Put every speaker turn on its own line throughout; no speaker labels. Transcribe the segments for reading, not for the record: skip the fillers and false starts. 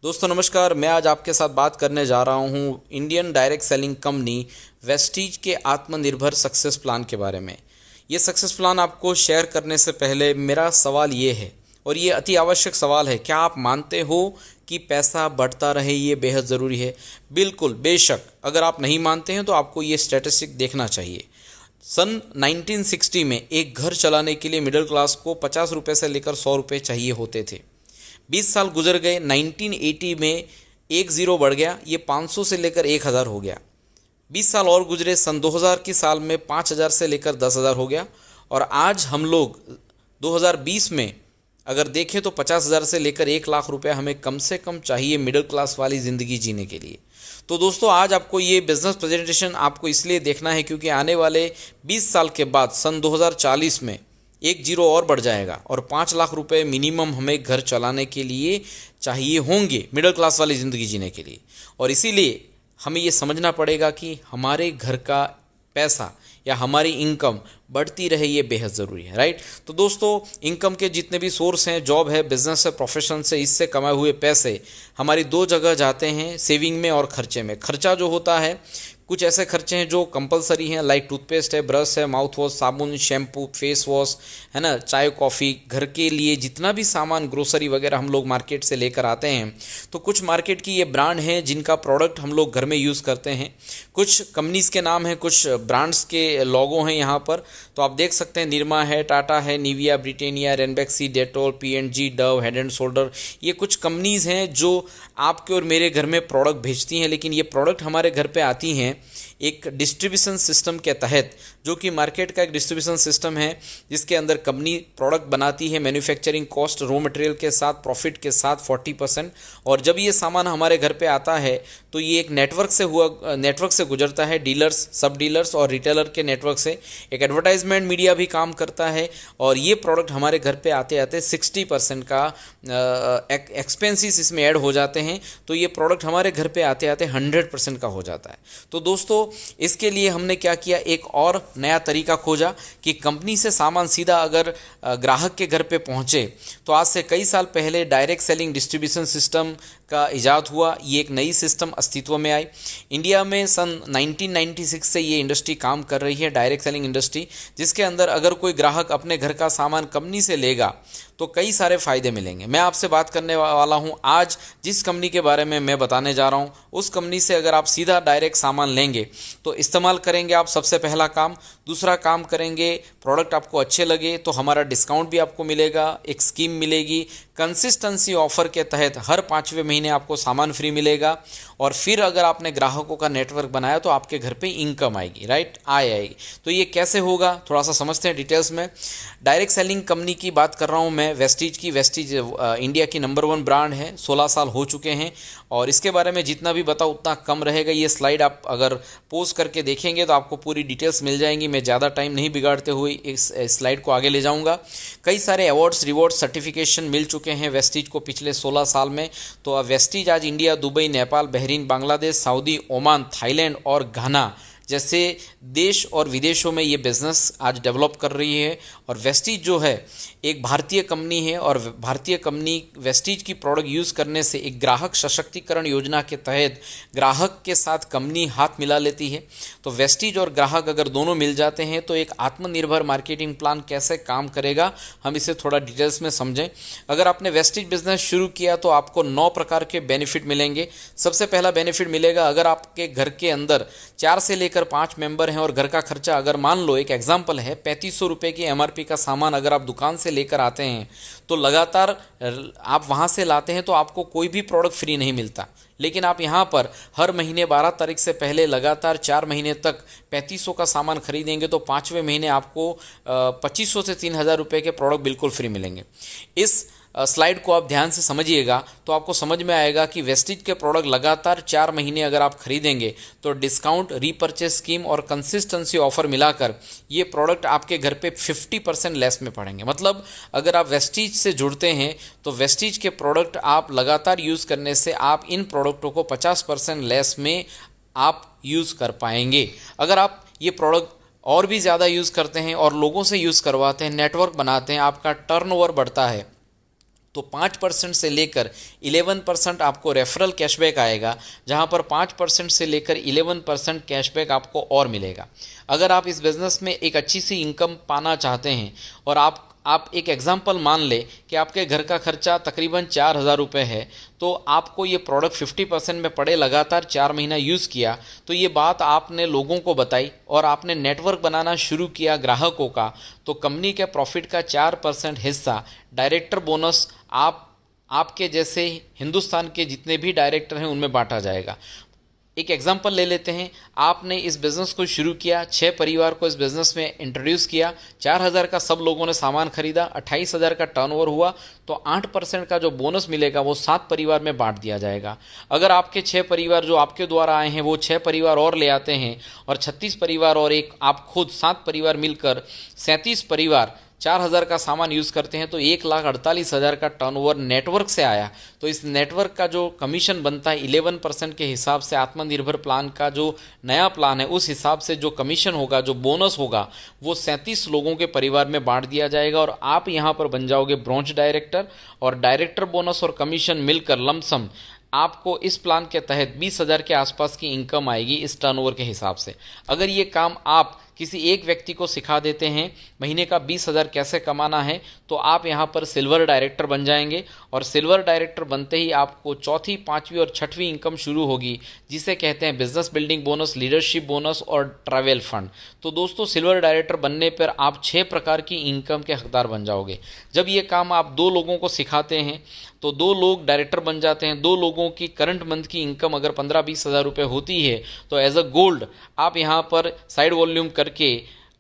दोस्तों नमस्कार। मैं आज आपके साथ बात करने जा रहा हूँ Indian direct selling company Vestige के आत्मनिर्भर सक्सेस प्लान के बारे में। ये सक्सेस प्लान आपको शेयर करने से पहले मेरा सवाल ये है, और ये अति आवश्यक सवाल है, क्या आप मानते हो कि पैसा बढ़ता रहे ये बेहद ज़रूरी है? बिल्कुल, बेशक। अगर आप नहीं मानते हैं तो आपको ये स्टैटिस्टिक देखना चाहिए। सन 1960 में एक घर चलाने के लिए मिडिल क्लास को 50 रुपये से लेकर 100 रुपये चाहिए होते थे। 20 साल गुजर गए, 1980 में एक ज़ीरो बढ़ गया, ये 500 से लेकर 1000 हो गया। 20 साल और गुजरे, सन 2000 की साल में 5000 से लेकर 10,000 हो गया। और आज हम लोग 2020 में अगर देखें तो 50,000 से लेकर 1 लाख रुपए हमें कम से कम चाहिए मिडिल क्लास वाली ज़िंदगी जीने के लिए। तो दोस्तों आज आपको ये बिज़नेस प्रेजेंटेशन आपको इसलिए देखना है क्योंकि आने वाले 20 साल के बाद सन 2040 में एक जीरो और बढ़ जाएगा और 5 लाख रुपए मिनिमम हमें घर चलाने के लिए चाहिए होंगे मिडिल क्लास वाली ज़िंदगी जीने के लिए। और इसीलिए हमें ये समझना पड़ेगा कि हमारे घर का पैसा या हमारी इनकम बढ़ती रहे, ये बेहद ज़रूरी है, राइट। तो दोस्तों इनकम के जितने भी सोर्स हैं, जॉब है, बिजनेस है, प्रोफेशन से, इससे कमाए हुए पैसे हमारी दो जगह जाते हैं, सेविंग में और खर्चे में। खर्चा जो होता है, कुछ ऐसे खर्चे हैं जो कंपलसरी हैं, लाइक टूथपेस्ट है, ब्रश है, माउथ वॉश, साबुन, शैम्पू, फेस वॉश, है ना, चाय कॉफ़ी, घर के लिए जितना भी सामान, ग्रोसरी वगैरह हम लोग मार्केट से लेकर आते हैं। तो कुछ मार्केट की ये ब्रांड हैं जिनका प्रोडक्ट हम लोग घर में यूज़ करते हैं। कुछ कंपनीज़ के नाम हैं, कुछ ब्रांड्स के लोगो हैं यहाँ पर। तो आप देख सकते हैं, निरमा है, टाटा है, Nivea, Britannia, Ranbaxy, Dettol, PNG, Dove, head and shoulder, ये कुछ कंपनीज़ हैं जो आपके और मेरे घर में प्रोडक्ट भेजती हैं। लेकिन ये प्रोडक्ट हमारे घर पे आती हैं एक डिस्ट्रीब्यूशन सिस्टम के तहत, जो कि मार्केट का एक डिस्ट्रीब्यूशन सिस्टम है जिसके अंदर कंपनी प्रोडक्ट बनाती है मैन्युफैक्चरिंग कॉस्ट, रॉ मटेरियल के साथ, प्रॉफिट के साथ 40%। और जब ये सामान हमारे घर पे आता है तो ये एक नेटवर्क से गुजरता है, डीलर्स, सब डीलर्स और रिटेलर के नेटवर्क से। एक एडवर्टाइजमेंट मीडिया भी काम करता है और ये प्रोडक्ट हमारे घर पे आते आते 60% का एक्सपेंसेस इसमें ऐड हो जाते हैं। तो ये प्रोडक्ट हमारे घर पे आते आते 100% का हो जाता है। तो दोस्तों इसके लिए हमने क्या किया, एक और नया तरीका खोजा कि कंपनी से सामान सीधा अगर ग्राहक के घर पे पहुंचे। तो आज से कई साल पहले डायरेक्ट सेलिंग डिस्ट्रीब्यूशन सिस्टम का इजाद हुआ। ये एक नई सिस्टम अस्तित्व में आई। इंडिया में सन 1996 से ये इंडस्ट्री काम कर रही है, डायरेक्ट सेलिंग इंडस्ट्री, जिसके अंदर अगर कोई ग्राहक अपने घर का सामान कंपनी से लेगा तो कई सारे फ़ायदे मिलेंगे। मैं आपसे बात करने वाला हूँ आज जिस कंपनी के बारे में मैं बताने जा रहा हूँ, उस कंपनी से अगर आप सीधा डायरेक्ट सामान लेंगे तो इस्तेमाल करेंगे आप, सबसे पहला काम। दूसरा काम करेंगे, प्रोडक्ट आपको अच्छे लगे तो हमारा डिस्काउंट भी आपको मिलेगा, एक स्कीम मिलेगी, कंसिस्टेंसी ऑफर के तहत हर 5वें महीने आपको सामान फ्री मिलेगा। और फिर अगर आपने ग्राहकों का नेटवर्क बनाया तो आपके घर पे इनकम आएगी, राइट, आएगी। तो ये कैसे होगा थोड़ा सा समझते हैं डिटेल्स में। डायरेक्ट सेलिंग कंपनी की बात कर रहा हूँ मैं, वेस्टीज की। वेस्टीज इंडिया की नंबर 1 ब्रांड है, 16 साल हो चुके हैं। और इसके बारे में जितना भी बताऊँ उतना कम रहेगा। ये स्लाइड आप अगर पोज करके देखेंगे तो आपको पूरी डिटेल्स मिल जाएंगी। मैं ज़्यादा टाइम नहीं बिगाड़ते हुए इस स्लाइड को आगे ले जाऊँगा। कई सारे अवार्ड्स, रिवॉर्ड, सर्टिफिकेशन मिल चुके हैं वेस्टीज को पिछले 16 साल में। तो वेस्टीज आज India, Dubai, Nepal, Bahrain, Bangladesh, Saudi, Oman, Thailand और घाना जैसे देश और विदेशों में ये बिज़नेस आज डेवलप कर रही है। और वेस्टीज जो है एक भारतीय कंपनी है और भारतीय कंपनी वेस्टीज की प्रोडक्ट यूज़ करने से एक ग्राहक सशक्तिकरण योजना के तहत ग्राहक के साथ कंपनी हाथ मिला लेती है। तो वेस्टीज और ग्राहक अगर दोनों मिल जाते हैं तो एक आत्मनिर्भर मार्केटिंग प्लान कैसे काम करेगा, हम इसे थोड़ा डिटेल्स में समझें। अगर आपने वेस्टीज बिजनेस शुरू किया तो आपको 9 प्रकार के बेनिफिट मिलेंगे। सबसे पहला बेनिफिट मिलेगा, अगर आपके घर के अंदर 4 से लेकर 5 मेंबर हैं और घर का खर्चा अगर मान लो, एक एग्जांपल है, 3500 रुपये की एमआरपी का सामान अगर आप दुकान से लेकर आते हैं तो लगातार आप वहां से लाते हैं तो आपको कोई भी प्रोडक्ट फ्री नहीं मिलता। लेकिन आप यहाँ पर हर महीने 12 तारीख से पहले लगातार 4 महीने तक 3500 का सामान खरीदेंगे तो 5वें महीने आपको 2500 से 3000 रुपये के प्रोडक्ट बिल्कुल फ्री मिलेंगे। इस स्लाइड को आप ध्यान से समझिएगा तो आपको समझ में आएगा कि वेस्टीज के प्रोडक्ट लगातार 4 महीने अगर आप खरीदेंगे तो डिस्काउंट, रीपर्चेज स्कीम और कंसिस्टेंसी ऑफर मिलाकर ये प्रोडक्ट आपके घर पे 50% लेस में पड़ेंगे। मतलब अगर आप वेस्टीज से जुड़ते हैं तो वेस्टीज के प्रोडक्ट आप लगातार यूज़ करने से आप इन प्रोडक्टों को 50% लेस में आप यूज़ कर पाएंगे। अगर आप ये प्रोडक्ट और भी ज़्यादा यूज़ करते हैं और लोगों से यूज़ करवाते हैं, नेटवर्क बनाते हैं, आपका टर्नओवर बढ़ता है, तो 5% से लेकर 11% आपको रेफरल कैशबैक आएगा, जहां पर 5% से लेकर 11% कैशबैक आपको और मिलेगा। अगर आप इस बिज़नेस में एक अच्छी सी इनकम पाना चाहते हैं और आप एक एग्जांपल मान ले कि आपके घर का खर्चा तकरीबन 4,000 रुपये है, तो आपको ये प्रोडक्ट 50% में पड़े, लगातार 4 महीना यूज़ किया, तो ये बात आपने लोगों को बताई और आपने नेटवर्क बनाना शुरू किया ग्राहकों का, तो कंपनी के प्रॉफिट का 4% हिस्सा डायरेक्टर बोनस आपके जैसे हिंदुस्तान के जितने भी डायरेक्टर हैं उनमें बांटा जाएगा। एक एग्जांपल ले लेते हैं, आपने इस बिज़नेस को शुरू किया, 6 परिवार को इस बिज़नेस में इंट्रोड्यूस किया, 4,000 का सब लोगों ने सामान खरीदा, 28,000 का टर्नओवर हुआ, तो 8% का जो बोनस मिलेगा वो 7 परिवार में बांट दिया जाएगा। अगर आपके 6 परिवार जो आपके द्वारा आए हैं वो 6 परिवार और ले आते हैं और 36 परिवार और एक आप खुद 7 परिवार मिलकर 37 परिवार 4,000 का सामान यूज़ करते हैं, तो 1,48,000 का टर्नओवर नेटवर्क से आया। तो इस नेटवर्क का जो कमीशन बनता है 11% के हिसाब से, आत्मनिर्भर प्लान का जो नया प्लान है उस हिसाब से जो कमीशन होगा, जो बोनस होगा, वो 37 लोगों के परिवार में बांट दिया जाएगा और आप यहाँ पर बन जाओगे ब्रॉन्ज डायरेक्टर। और डायरेक्टर बोनस और कमीशन मिलकर लमसम आपको इस प्लान के तहत 20,000 के आसपास की इनकम आएगी इस टर्नओवर के हिसाब से। अगर ये काम आप किसी एक व्यक्ति को सिखा देते हैं महीने का 20,000 कैसे कमाना है, तो आप यहाँ पर सिल्वर डायरेक्टर बन जाएंगे और सिल्वर डायरेक्टर बनते ही आपको चौथी, पांचवी और छठवीं इनकम शुरू होगी, जिसे कहते हैं business building bonus, leadership bonus और ट्रैवल फंड। तो दोस्तों, सिल्वर डायरेक्टर बनने पर आप 6 प्रकार की इनकम के हकदार बन जाओगे। जब ये काम आप 2 लोगों को सिखाते हैं तो 2 लोग डायरेक्टर बन जाते हैं। 2 लोगों की करंट मंथ की इनकम अगर 15-20 हज़ार रुपये होती है, तो एज अ गोल्ड आप यहाँ पर साइड वॉल्यूम करके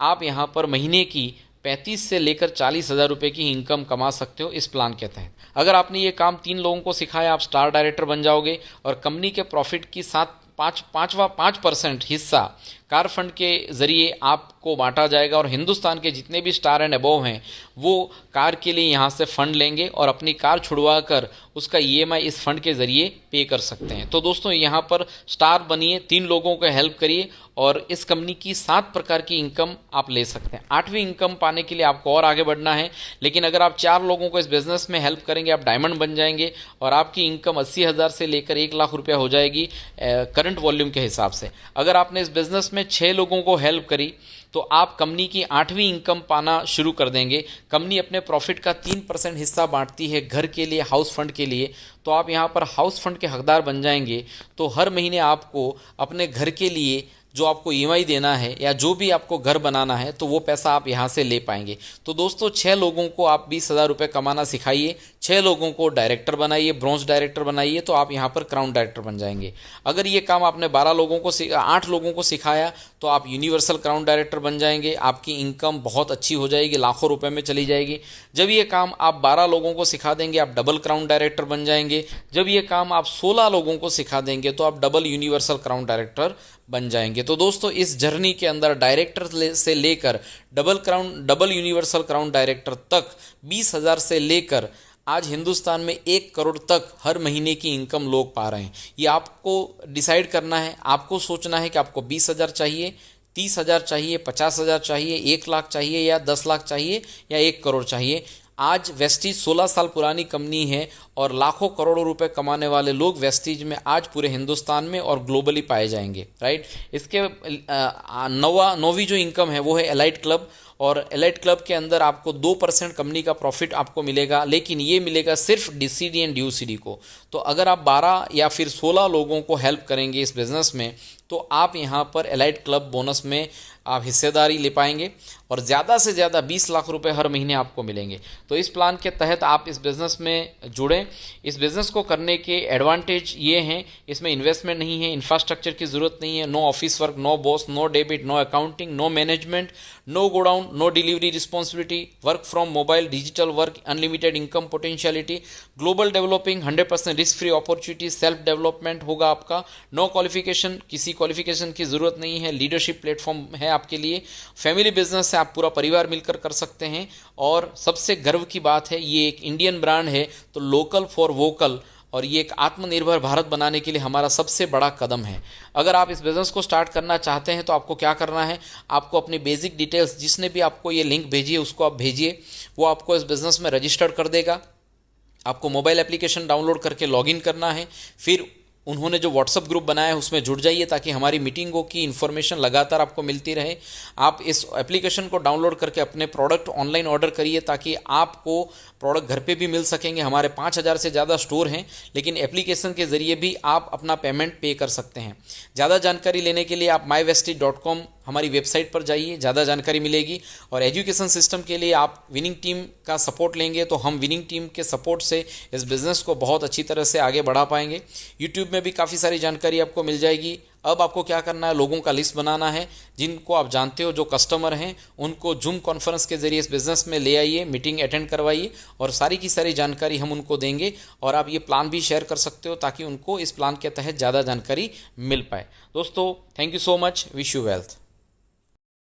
आप यहाँ पर महीने की 35 से लेकर 40,000 रुपये की इनकम कमा सकते हो इस प्लान के तहत। अगर आपने ये काम 3 लोगों को सिखाया, आप स्टार डायरेक्टर बन जाओगे और कंपनी के प्रॉफिट की 5% हिस्सा कार फंड के जरिए आपको बांटा जाएगा और हिंदुस्तान के जितने भी स्टार एंड अबव हैं वो कार के लिए यहाँ से फंड लेंगे और अपनी कार छुड़वा कर उसका ईएमआई इस फंड के जरिए पे कर सकते हैं। तो दोस्तों, यहाँ पर स्टार बनिए, 3 लोगों को हेल्प करिए और इस कंपनी की 7 प्रकार की इनकम आप ले सकते हैं। 8वीं इनकम पाने के लिए आपको और आगे बढ़ना है, लेकिन अगर आप 4 लोगों को इस बिजनेस में हेल्प करेंगे, आप डायमंड बन जाएंगे और आपकी इनकम 80,000 से लेकर 1,00,000 रुपया हो जाएगी करंट वॉल्यूम के हिसाब से। अगर आपने इस बिजनेस में 6 लोगों को हेल्प करी तो आप कंपनी की 8वीं इनकम पाना शुरू कर देंगे। कंपनी अपने प्रॉफिट का 3% हिस्सा बांटती है घर के लिए, हाउस फंड के लिए, तो आप यहाँ पर हाउस फंड के हकदार बन जाएंगे। तो हर महीने आपको अपने घर के लिए जो आपको ईएमआई देना है या जो भी आपको घर बनाना है, तो वो पैसा आप यहाँ से ले पाएंगे। तो दोस्तों, 6 लोगों को आप 20,000 रुपये कमाना सिखाइए, 6 लोगों को डायरेक्टर बनाइए, ब्रॉन्ज डायरेक्टर बनाइए, तो आप यहाँ पर क्राउन डायरेक्टर बन जाएंगे। अगर ये काम आपने 8 लोगों को सिखाया तो आप यूनिवर्सल क्राउन डायरेक्टर बन जाएंगे। आपकी इनकम बहुत अच्छी हो जाएगी, लाखों रुपए में चली जाएगी। जब ये काम आप 12 लोगों को सिखा देंगे, आप डबल क्राउन डायरेक्टर बन जाएंगे। जब ये काम आप 16 लोगों को सिखा देंगे तो आप डबल यूनिवर्सल क्राउन डायरेक्टर बन जाएंगे। तो दोस्तों, इस जर्नी के अंदर डायरेक्टर से लेकर डबल यूनिवर्सल क्राउन डायरेक्टर तक 20,000 से लेकर आज हिंदुस्तान में 1 करोड़ तक हर महीने की इनकम लोग पा रहे हैं। ये आपको डिसाइड करना है, आपको सोचना है कि आपको 20,000 चाहिए, 30,000 चाहिए, 50,000 चाहिए, 1,00,000 चाहिए या 10,00,000 चाहिए या 1 करोड़ चाहिए। आज वेस्टीज 16 साल पुरानी कंपनी है और लाखों करोड़ों रुपए कमाने वाले लोग वेस्टीज में आज पूरे हिंदुस्तान में और ग्लोबली पाए जाएंगे, राइट। इसके 9वीं जो इनकम है वो है एलाइट क्लब, और एलाइट क्लब के अंदर आपको 2% कंपनी का प्रॉफिट आपको मिलेगा, लेकिन ये मिलेगा सिर्फ डीसीडी एंड ड्यूसीडी को। तो अगर आप 12 या फिर 16 लोगों को हेल्प करेंगे इस बिज़नेस में, तो आप यहाँ पर एलाइट क्लब बोनस में आप हिस्सेदारी ले पाएंगे और ज़्यादा से ज़्यादा 20 लाख रुपए हर महीने आपको मिलेंगे। तो इस प्लान के तहत आप इस बिज़नेस में जुड़ें। इस बिज़नेस को करने के एडवांटेज ये हैं, इसमें इन्वेस्टमेंट नहीं है, इंफ्रास्ट्रक्चर की ज़रूरत नहीं है, no office work, no boss, no debit, no accounting, no management, no godown, no delivery responsibility, work from mobile, digital work, unlimited income potentiality, global developing, 100% risk free opportunity, self development होगा आपका, no qualification, किसी qualification की ज़रूरत नहीं है, leadership platform है आपके लिए, फैमिली बिजनेस है, आप पूरा परिवार मिलकर कर सकते हैं। और सबसे गर्व की बात है, ये एक इंडियन ब्रांड है, तो लोकल फॉर वोकल, और ये एक आत्मनिर्भर भारत बनाने के लिए हमारा सबसे बड़ा कदम है। अगर आप इस बिज़नेस को स्टार्ट करना चाहते हैं तो आपको क्या करना है, आपको अपनी बेसिक डिटेल्स, जिसने भी आपको ये लिंक भेजी है उसको आप भेजिए, वो आपको इस बिज़नेस में रजिस्टर कर देगा। आपको मोबाइल एप्लीकेशन डाउनलोड करके लॉगिन करना है। फिर उन्होंने जो व्हाट्सअप ग्रुप बनाया है उसमें जुड़ जाइए ताकि हमारी मीटिंगों की इन्फॉर्मेशन लगातार आपको मिलती रहे। आप इस एप्लीकेशन को डाउनलोड करके अपने प्रोडक्ट ऑनलाइन ऑर्डर करिए ताकि आपको प्रोडक्ट घर पे भी मिल सकेंगे। हमारे 5,000 से ज़्यादा स्टोर हैं, लेकिन एप्लीकेशन के ज़रिए भी आप अपना पेमेंट पे कर सकते हैं। ज़्यादा जानकारी लेने के लिए आप mywestige.com हमारी वेबसाइट पर जाइए, ज़्यादा जानकारी मिलेगी। और एजुकेशन सिस्टम के लिए आप विनिंग टीम का सपोर्ट लेंगे तो हम विनिंग टीम के सपोर्ट से इस बिज़नेस को बहुत अच्छी तरह से आगे बढ़ा पाएंगे। यूट्यूब में भी काफ़ी सारी जानकारी आपको मिल जाएगी। अब आपको क्या करना है, लोगों का लिस्ट बनाना है जिनको आप जानते हो जो कस्टमर हैं, उनको जूम कॉन्फ्रेंस के जरिए इस बिज़नेस में ले आइए, मीटिंग अटेंड करवाइए और सारी की सारी जानकारी हम उनको देंगे। और आप ये प्लान भी शेयर कर सकते हो ताकि उनको इस प्लान के तहत ज़्यादा जानकारी मिल पाए। दोस्तों, thank you so much, wish you wealth.